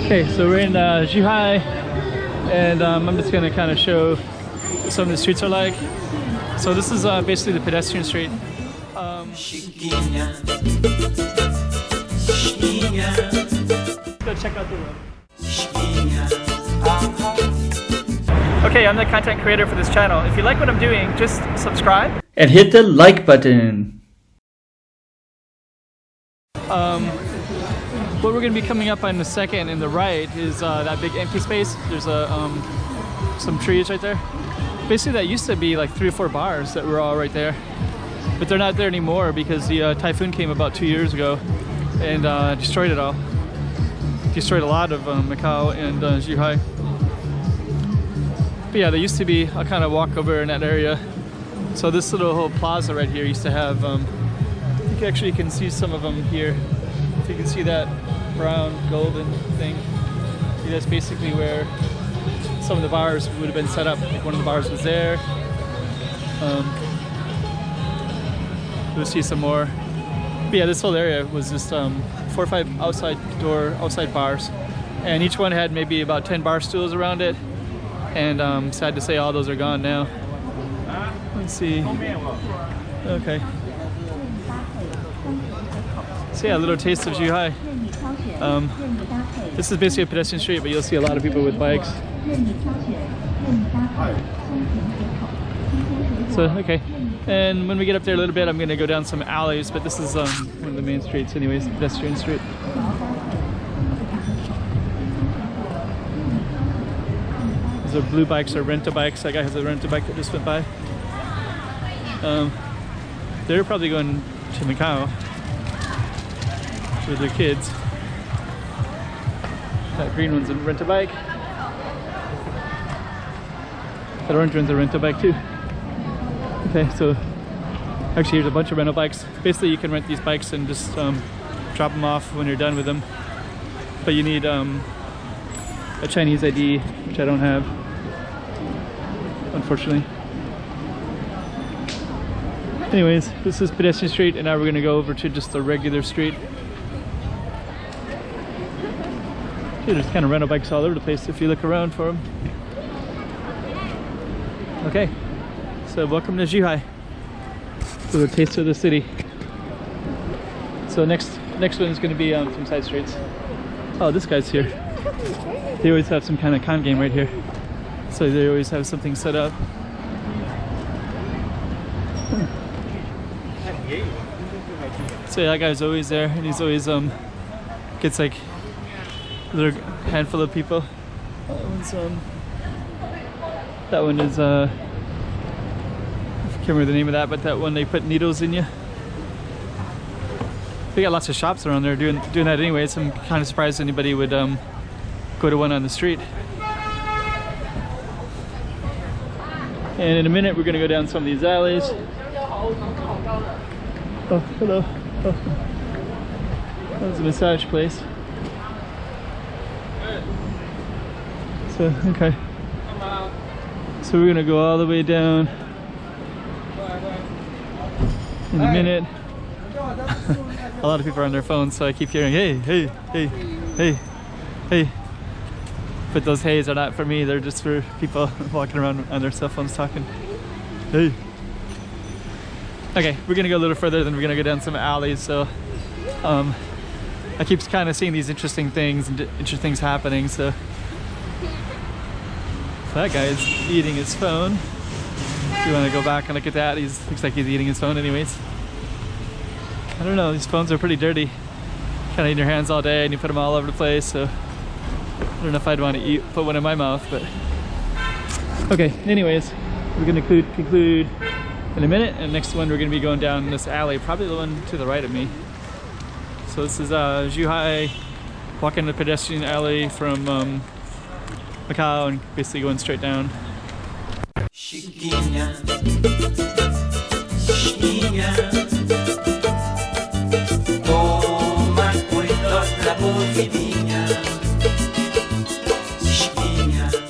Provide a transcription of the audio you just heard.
Okay, so we're in Zhuhai, and I'm just gonna kind of show what some of the streets are like. So this is basically the pedestrian street. Go check out the road. Okay, I'm the content creator for this channel. If you like what I'm doing, just subscribe and hit the like button. What we're going to be coming up on in a second in the right is that big empty space. There's some trees right there. Basically that used to be like 3 or 4 bars that were all right there. But they're not there anymore because the typhoon came about 2 years ago and destroyed it all. Destroyed a lot of Macau and Zhuhai. But yeah, there used to be a kind of walkover in that area. So this little whole plaza right here used to have, I think actually you can see some of them here. If you can see that brown golden thing, that's basically where some of the bars would have been set up. Like one of the bars was there. We'll see some more. But yeah, this whole area was just 4 or 5 outside bars, and each one had maybe about 10 bar stools around it. And sad to say, all those are gone now. Let's see. Okay. So yeah, a little taste of Zhuhai. This is basically a pedestrian street, but you'll see a lot of people with bikes. So, okay. And when we get up there a little bit, I'm going to go down some alleys, but this is one of the main streets anyways, pedestrian street. These are blue bikes or rental bikes. That guy has a rental bike that just went by. They're probably going to Macau with their kids. That green one's a rental bike. That orange one's a rental bike too. Okay, so actually here's a bunch of rental bikes. Basically you can rent these bikes and just drop them off when you're done with them. But you need a Chinese ID, which I don't have, unfortunately. Anyways, this is pedestrian street, and now we're gonna go over to just the regular street. See, there's kind of rental bikes all over the place if you look around for them. Okay, so welcome to Zhuhai. A little taste of the city. So next one is gonna be some side streets. Oh, this guy's here. They always have some kind of con game right here. So they always have something set up. So yeah, that guy's always there, and he's always gets like a little handful of people. That one is I can't remember the name of that, but that one they put needles in you. They got lots of shops around there doing that anyway, so I'm kind of surprised anybody would go to one on the street. And in a minute we're gonna go down some of these alleys. Oh, hello. Oh. That was a massage place. So, okay. So we're gonna go all the way down in a minute. A lot of people are on their phones, so I keep hearing, hey, hey, hey, hey, hey. But those heys are not for me, they're just for people walking around on their cell phones talking. Hey. Okay, we're gonna go a little further, then we're gonna go down some alleys. So I keep kind of seeing these interesting things and interesting things happening. So that guy is eating his phone. If you want to go back and look at that, looks like he's eating his phone anyways. I don't know, these phones are pretty dirty. Kind of in your hands all day and you put them all over the place. So I don't know if I'd want to put one in my mouth, but okay. Anyways, we're gonna conclude in a minute, and next one we're going to be going down this alley, probably the one to the right of me. So this is Zhuhai, walking the pedestrian alley from Macau and basically going straight down.